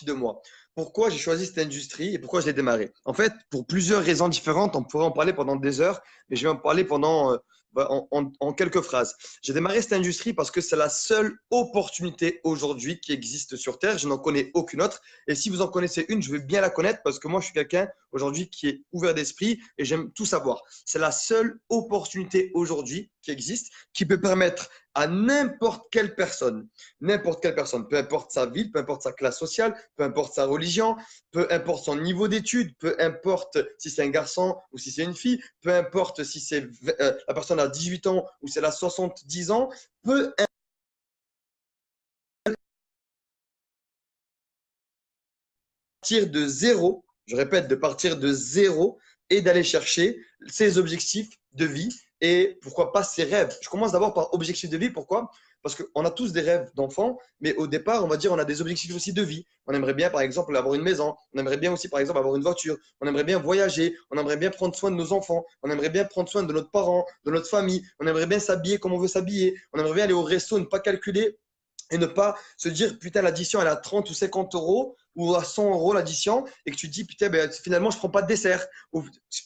de moi. Pourquoi j'ai choisi cette industrie et pourquoi je l'ai démarré? En fait, pour plusieurs raisons différentes, on pourrait en parler pendant des heures, mais je vais en parler pendant en quelques phrases. J'ai démarré cette industrie parce que c'est la seule opportunité aujourd'hui qui existe sur Terre. Je n'en connais aucune autre. Et si vous en connaissez une, je veux bien la connaître parce que moi, je suis quelqu'un aujourd'hui qui est ouvert d'esprit et j'aime tout savoir. C'est la seule opportunité aujourd'hui qui existe qui peut permettre à n'importe quelle personne, peu importe sa ville, peu importe sa classe sociale, peu importe sa religion, peu importe son niveau d'études, peu importe si c'est un garçon ou si c'est une fille, peu importe si c'est la personne a 18 ans ou si elle a 70 ans, peu partir de zéro, je répète, de partir de zéro et d'aller chercher ses objectifs de vie et pourquoi pas ses rêves. Je commence d'abord par objectif de vie. Pourquoi? Parce qu'on a tous des rêves d'enfants, mais au départ, on va dire on a des objectifs aussi de vie. On aimerait bien, par exemple, avoir une maison. On aimerait bien aussi, par exemple, avoir une voiture. On aimerait bien voyager. On aimerait bien prendre soin de nos enfants. On aimerait bien prendre soin de notre parents, de notre famille. On aimerait bien s'habiller comme on veut s'habiller. On aimerait bien aller au resto, ne pas calculer et ne pas se dire putain l'addition elle a 30 ou 50 euros ou à 100 euros l'addition et que tu te dis putain ben, finalement je prends pas de dessert. Ou,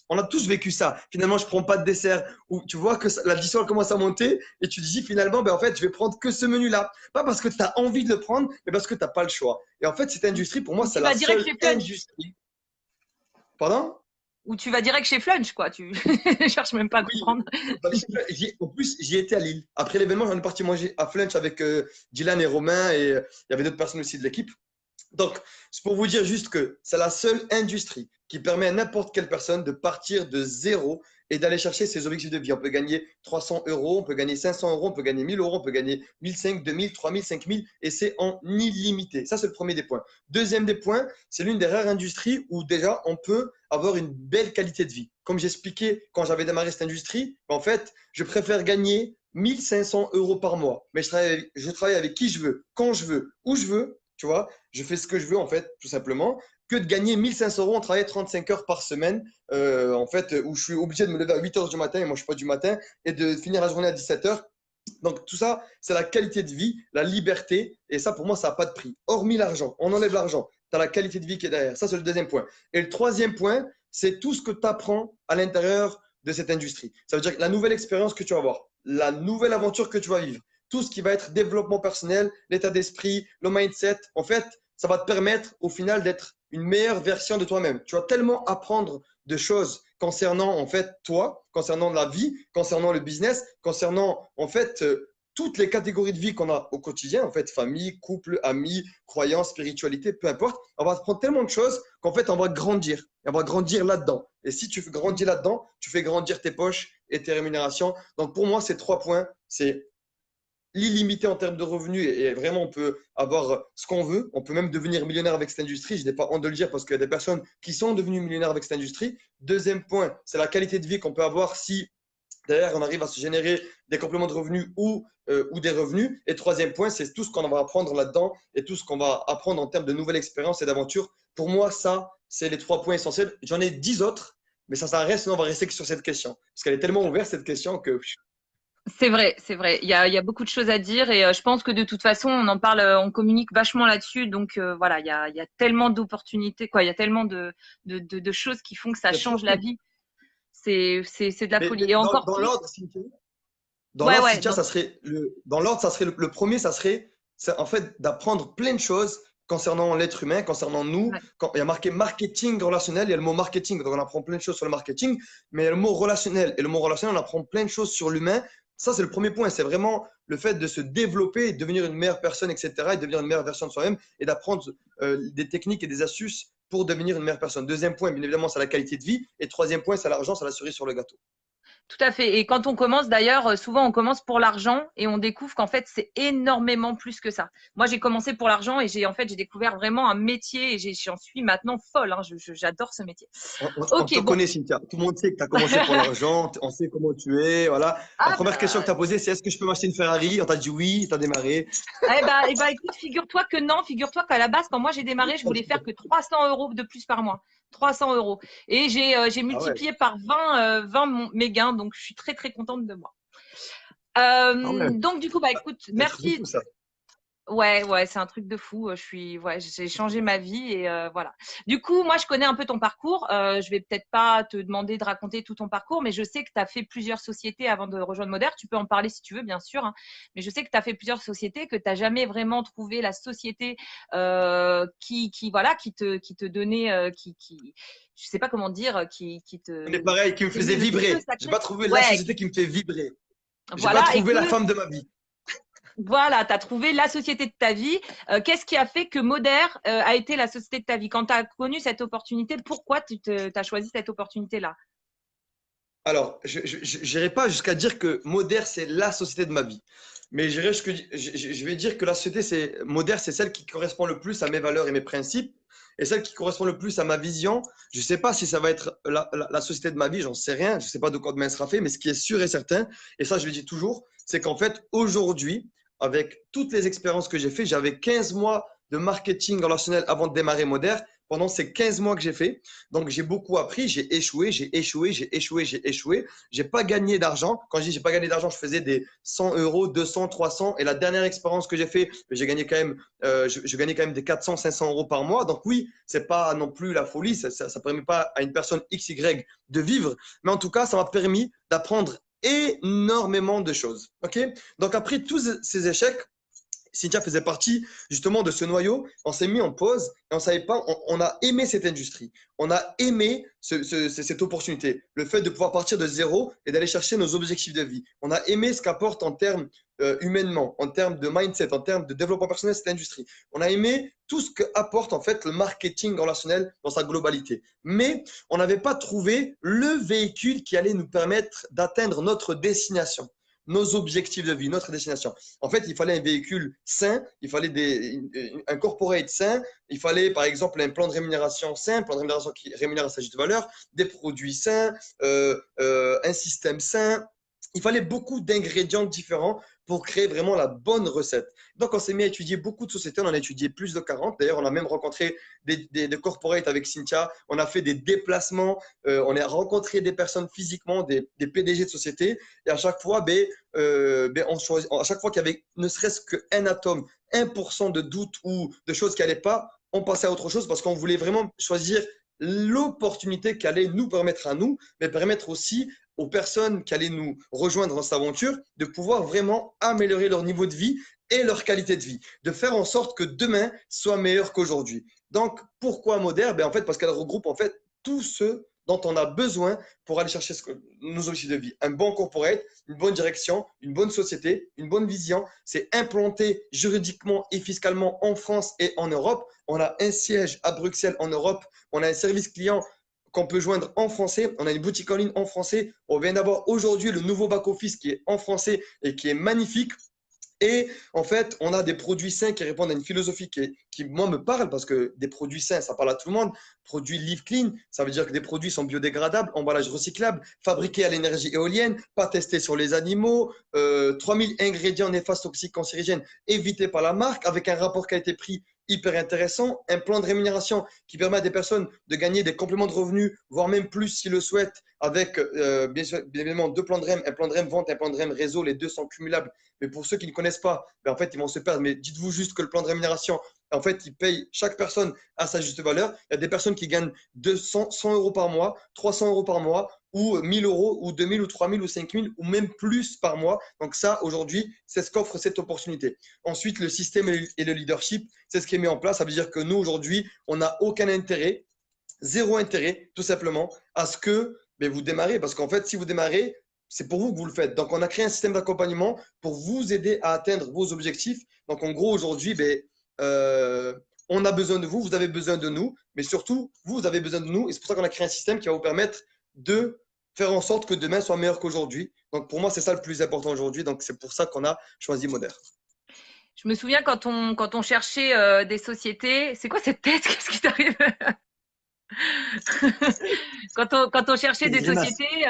on a tous vécu ça. Finalement je prends pas de dessert ou tu vois que l'addition elle commence à monter et tu te dis finalement ben, en fait je vais prendre que ce menu là. Pas parce que tu as envie de le prendre mais parce que tu n'as pas le choix. Et en fait cette industrie pour moi Ou c'est tu la vas direct seule chez Flunch. industrie. Pardon? Ou tu vas direct chez Flunch, quoi. Tu cherches même pas à Oui, comprendre. en plus, j'y étais à Lille. Après l'événement, j'en ai parti manger à Flunch avec Dylan et Romain et il y avait d'autres personnes aussi de l'équipe. Donc, c'est pour vous dire juste que c'est la seule industrie qui permet à n'importe quelle personne de partir de zéro et d'aller chercher ses objectifs de vie. On peut gagner 300 euros, on peut gagner 500 euros, on peut gagner 1000 euros, on peut gagner 1500, 2000, 3000, 5000 et c'est en illimité. Ça, c'est le premier des points. Deuxième des points, c'est l'une des rares industries où déjà on peut avoir une belle qualité de vie. Comme j'expliquais quand j'avais démarré cette industrie, en fait, je préfère gagner 1500 euros par mois, mais je travaille avec qui je veux, quand je veux, où je veux, tu vois, je fais ce que je veux en fait, tout simplement, que de gagner 1500 euros en travaillant 35 heures par semaine, en fait, où je suis obligé de me lever à 8 heures du matin, et moi je ne suis pas du matin, et de finir la journée à 17 heures. Donc tout ça, c'est la qualité de vie, la liberté, et ça pour moi, ça n'a pas de prix. Hormis l'argent, on enlève l'argent, tu as la qualité de vie qui est derrière. Ça, c'est le deuxième point. Et le troisième point, c'est tout ce que tu apprends à l'intérieur de cette industrie. Ça veut dire que la nouvelle expérience que tu vas avoir, la nouvelle aventure que tu vas vivre, tout ce qui va être développement personnel, l'état d'esprit, le mindset, en fait, ça va te permettre au final d'être une meilleure version de toi-même. Tu vas tellement apprendre de choses concernant en fait toi, concernant la vie, concernant le business, concernant en fait toutes les catégories de vie qu'on a au quotidien, en fait, famille, couple, amis, croyances, spiritualité, peu importe. On va apprendre tellement de choses qu'en fait, on va grandir. Et on va grandir là-dedans. Et si tu grandis là-dedans, tu fais grandir tes poches et tes rémunérations. Donc pour moi, ces 3 points, c'est l'illimité en termes de revenus et vraiment on peut avoir ce qu'on veut. On peut même devenir millionnaire avec cette industrie. Je n'ai pas honte de le dire parce qu'il y a des personnes qui sont devenues millionnaires avec cette industrie. Deuxième point, c'est la qualité de vie qu'on peut avoir si derrière on arrive à se générer des compléments de revenus ou des revenus. Et troisième point, c'est tout ce qu'on va apprendre là-dedans et tout ce qu'on va apprendre en termes de nouvelles expériences et d'aventures. Pour moi, ça, c'est les 3 points essentiels. J'en ai 10 autres, mais ça reste, sinon on va rester que sur cette question. Parce qu'elle est tellement ouverte, cette question, que C'est vrai, c'est vrai. Il y a beaucoup de choses à dire et je pense que de toute façon, on en parle, on communique vachement là-dessus. Donc voilà, il y a tellement d'opportunités, quoi. Il y a tellement de choses qui font que ça il y a change toujours la tout. vie. C'est de la Mais folie. Et encore dans plus. l'ordre, dans Ouais, l'ordre, ouais. Cynthia, ça serait le premier, ça serait en fait d'apprendre plein de choses concernant l'être humain, concernant nous. Ouais. Quand, il y a marqué marketing relationnel, il y a le mot marketing, donc on apprend plein de choses sur le marketing, mais il y a le mot relationnel. Et le mot relationnel, on apprend plein de choses sur l'humain. Ça, c'est le premier point. C'est vraiment le fait de se développer, de devenir une meilleure personne, etc., et devenir une meilleure version de soi-même, et d'apprendre des techniques et des astuces pour devenir une meilleure personne. Deuxième point, bien évidemment, c'est la qualité de vie. Et troisième point, c'est l'argent, c'est la cerise sur le gâteau. Tout à fait. Et quand on commence, d'ailleurs, souvent on commence pour l'argent et on découvre qu'en fait c'est énormément plus que ça. Moi, j'ai commencé pour l'argent et j'ai découvert vraiment un métier et j'en suis maintenant folle. Hein. J'adore ce métier. On te Ok, bon. connaît, Cynthia. Tout le monde sait que tu as commencé pour l'argent. On sait comment tu es. Voilà. La Ah première question que bah, tu as posée, c'est est-ce que je peux m'acheter une Ferrari? On t'a dit oui, tu as démarré. écoute, figure-toi que non, figure-toi qu'à la base, quand moi j'ai démarré, je voulais faire que 300 euros de plus par mois. 300 euros. Et j'ai Ah ouais. multiplié par 20 mes gains, donc je suis très très contente de moi. Ah ouais. Donc du coup, bah écoute, Ça fait merci. beaucoup, ça. Ouais, ouais, c'est un truc de fou. Ouais, j'ai changé ma vie et voilà. Du coup, moi, je connais un peu ton parcours. Je vais peut-être pas te demander de raconter tout ton parcours, mais je sais que tu as fait plusieurs sociétés avant de rejoindre Moder. Tu peux en parler si tu veux, bien sûr, hein. Mais je sais que tu as fait plusieurs sociétés, que tu n'as jamais vraiment trouvé la société voilà, qui te donnait, je sais pas comment dire, On est pareil, qui me te faisait donnait le feu vibrer. J'ai sacré. pas trouvé la Ouais, société qui me fait vibrer. J'ai pas voilà, et trouvé que la femme de ma vie. voilà, tu as trouvé la société de ta vie. Qu'est-ce qui a fait que Moder a été la société de ta vie? Quand tu as connu cette opportunité, pourquoi tu as choisi cette opportunité-là? Alors, je n'irai pas jusqu'à dire que Moder, c'est la société de ma vie. Mais je vais dire que la société, c'est Moder, c'est celle qui correspond le plus à mes valeurs et mes principes, et celle qui correspond le plus à ma vision. Je ne sais pas si ça va être la société de ma vie, j'en sais rien. Je ne sais pas de quoi demain sera fait, mais ce qui est sûr et certain, et ça, je le dis toujours, c'est qu'en fait, aujourd'hui, avec toutes les expériences que j'ai fait, j'avais 15 mois de marketing relationnel avant de démarrer Moder. Pendant ces 15 mois que j'ai fait, donc j'ai beaucoup appris, j'ai échoué, j'ai échoué, j'ai échoué, j'ai échoué. J'ai pas gagné d'argent. Quand je dis j'ai pas gagné d'argent, je faisais des 100 euros, 200, 300. Et la dernière expérience que j'ai fait, j'ai gagné quand même, je gagnais quand même des 400, 500 euros par mois. Donc oui, c'est pas non plus la folie. Ça permet pas à une personne XY de vivre. Mais en tout cas, ça m'a permis d'apprendre énormément de choses. Ok. Donc après tous ces échecs, Cynthia faisait partie justement de ce noyau. On s'est mis en pause et on savait pas. On a aimé cette industrie. On a aimé cette opportunité. Le fait de pouvoir partir de zéro et d'aller chercher nos objectifs de vie. On a aimé ce qu'apporte en termes humainement, en termes de mindset, en termes de développement personnel cette industrie. On a aimé tout ce qu'apporte en fait le marketing relationnel dans sa globalité. Mais on n'avait pas trouvé le véhicule qui allait nous permettre d'atteindre notre destination, nos objectifs de vie, notre destination. En fait, il fallait un véhicule sain, il fallait un corporate sain, il fallait par exemple un plan de rémunération sain, un plan de rémunération qui rémunère à sa juste valeur, des produits sains, un système sain. Il fallait beaucoup d'ingrédients différents pour créer vraiment la bonne recette. Donc, on s'est mis à étudier beaucoup de sociétés. On en a étudié plus de 40. D'ailleurs, on a même rencontré des corporates avec Cynthia. On a fait des déplacements. On a rencontré des personnes physiquement, des PDG de sociétés. Et à chaque fois, à chaque fois qu'il y avait ne serait-ce qu'un atome, 1% de doute ou de choses qui n'allaient pas, on passait à autre chose parce qu'on voulait vraiment choisir l'opportunité qui allait nous permettre à nous, mais permettre aussi aux personnes qui allaient nous rejoindre dans cette aventure de pouvoir vraiment améliorer leur niveau de vie et leur qualité de vie, de faire en sorte que demain soit meilleur qu'aujourd'hui. Donc, pourquoi Moder? En fait, parce qu'elle regroupe en fait tous ceux dont on a besoin pour aller chercher nos objectifs de vie. Un bon corporate, une bonne direction, une bonne société, une bonne vision. C'est implanté juridiquement et fiscalement en France et en Europe. On a un siège à Bruxelles en Europe. On a un service client qu'on peut joindre en français. On a une boutique en ligne en français. On vient d'avoir aujourd'hui le nouveau back-office qui est en français et qui est magnifique. Et en fait, on a des produits sains qui répondent à une philosophie qui moi, me parle parce que des produits sains, ça parle à tout le monde. Produits Live Clean, ça veut dire que des produits sont biodégradables, emballage recyclable, fabriqués à l'énergie éolienne, pas testés sur les animaux, 3000 ingrédients néfastes, toxiques, cancérigènes évités par la marque, avec un rapport qualité-prix hyper intéressant, un plan de rémunération qui permet à des personnes de gagner des compléments de revenus, voire même plus s'ils le souhaitent, avec bien évidemment deux plans de REM, un plan de REM vente, un plan de REM réseau, les deux sont cumulables. Mais pour ceux qui ne connaissent pas, en fait, ils vont se perdre. Mais dites-vous juste que le plan de rémunération, en fait, il paye chaque personne à sa juste valeur. Il y a des personnes qui gagnent 200, 100 euros par mois, 300 euros par mois, ou 1000 euros, ou 2000, ou 3000, ou 5000, ou même plus par mois. Donc ça, aujourd'hui, c'est ce qu'offre cette opportunité. Ensuite, le système et le leadership, c'est ce qui est mis en place. Ça veut dire que nous, aujourd'hui, on n'a aucun intérêt, zéro intérêt, tout simplement, à ce que vous démarrez. Parce qu'en fait, si vous démarrez, c'est pour vous que vous le faites. Donc, on a créé un système d'accompagnement pour vous aider à atteindre vos objectifs. Donc, en gros, aujourd'hui, on a besoin de vous, vous avez besoin de nous, mais surtout, vous avez besoin de nous. Et c'est pour ça qu'on a créé un système qui va vous permettre de faire en sorte que demain soit meilleur qu'aujourd'hui. Donc, pour moi, c'est ça le plus important aujourd'hui. Donc, c'est pour ça qu'on a choisi Moder. Je me souviens quand on cherchait des sociétés. C'est quoi cette tête? Qu'est-ce qui t'arrive? Quand on cherchait C'est une des grimace. sociétés,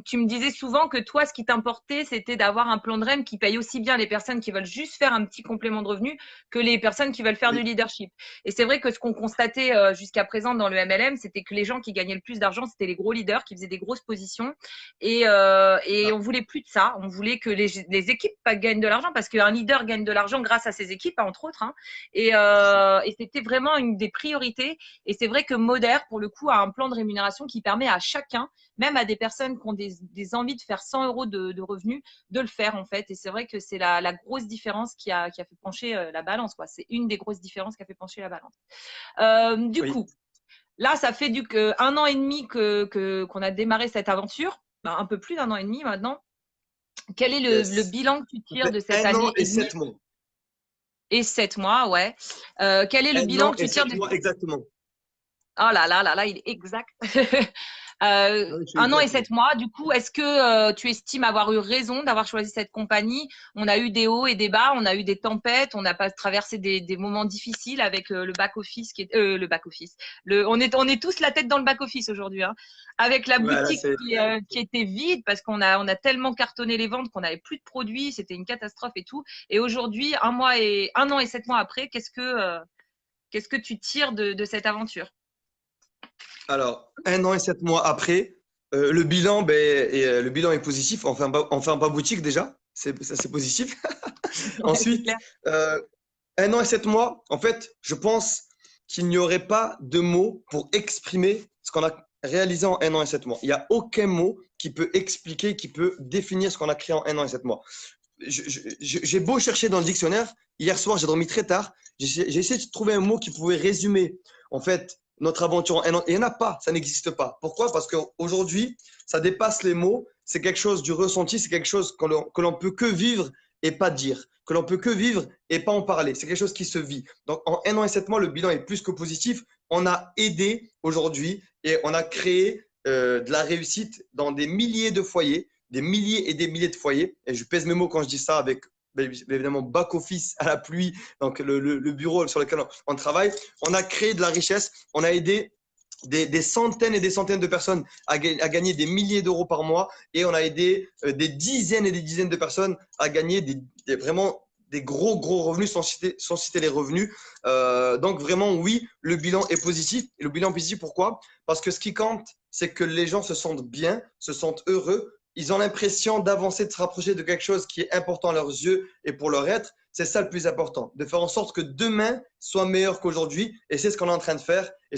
tu me disais souvent que toi, ce qui t'importait, c'était d'avoir un plan de REM qui paye aussi bien les personnes qui veulent juste faire un petit complément de revenu que les personnes qui veulent faire du Oui. leadership. Et c'est vrai que ce qu'on constatait jusqu'à présent dans le MLM, c'était que les gens qui gagnaient le plus d'argent, c'était les gros leaders qui faisaient des grosses positions. Et Ah, on voulait plus de ça. On voulait que les équipes gagnent de l'argent parce qu'un leader gagne de l'argent grâce à ses équipes, entre autres. Hein. Et c'était vraiment une des priorités. Et c'est vrai que Moder, pour le coup, a un plan de rémunération qui permet à chacun, même à des personnes qui ont des envies de faire 100 euros de revenus, de le faire en fait. Et c'est vrai que c'est la grosse différence qui a fait pencher la balance. Quoi. C'est une des grosses différences qui a fait pencher la balance. Du oui. coup, là, ça fait un an et demi qu'on a démarré cette aventure. Ben, un peu plus d'un an et demi maintenant. Quel est le Yes. bilan que tu Ça tires fait de cette un an année et et demie 7 mois. et 7 mois, ouais. Quel est le Un bilan an que et tu tires sept de mois exactement. Oh là là, il est exact. Oui, je suis 1 an et exact. Oui. 7 mois. Du coup, est-ce que tu estimes avoir eu raison d'avoir choisi cette compagnie? On a eu des hauts et des bas, on a eu des tempêtes, on a pas traversé des moments difficiles avec le back office qui est le back office. On est tous la tête dans le back office aujourd'hui, hein. Avec la Voilà, boutique c'est. qui était vide parce qu'on a tellement cartonné les ventes qu'on n'avait plus de produits, c'était une catastrophe et tout. Et aujourd'hui, 1 an et 7 mois après, qu'est-ce que tu tires de cette aventure? Alors, un an et 7 mois après, le bilan est positif. On fait un pas boutique déjà. Ça, c'est positif. Ouais, c'est Ensuite, clair. euh, un an et 7 mois, en fait, je pense qu'il n'y aurait pas de mots pour exprimer ce qu'on a réalisé en un an et 7 mois. Il n'y a aucun mot qui peut expliquer, qui peut définir ce qu'on a créé en un an et 7 mois. J'ai beau chercher dans le dictionnaire. Hier soir, j'ai dormi très tard. J'ai essayé de trouver un mot qui pouvait résumer, en fait, notre aventure en un an. Et il n'y en a pas, ça n'existe pas. Pourquoi? Parce qu'aujourd'hui, ça dépasse les mots. C'est quelque chose du ressenti, c'est quelque chose que l'on peut que vivre et pas dire, que l'on peut que vivre et pas en parler. C'est quelque chose qui se vit. Donc, en un an et 7 mois, le bilan est plus que positif. On a aidé aujourd'hui et on a créé de la réussite dans des milliers de foyers, des milliers et des milliers de foyers. Et je pèse mes mots quand je dis ça avec évidemment back-office à la pluie, donc le bureau sur lequel on travaille. On a créé de la richesse, on a aidé des centaines et des centaines de personnes à gagner des milliers d'euros par mois et on a aidé des dizaines et des dizaines de personnes à gagner vraiment des gros revenus sans citer les revenus. Donc vraiment, oui, le bilan est positif. Et le bilan est positif, pourquoi? Parce que ce qui compte, c'est que les gens se sentent bien, se sentent heureux. Ils ont l'impression d'avancer, de se rapprocher de quelque chose qui est important à leurs yeux et pour leur être. C'est ça le plus important, de faire en sorte que demain soit meilleur qu'aujourd'hui. Et c'est ce qu'on est en train de faire. Et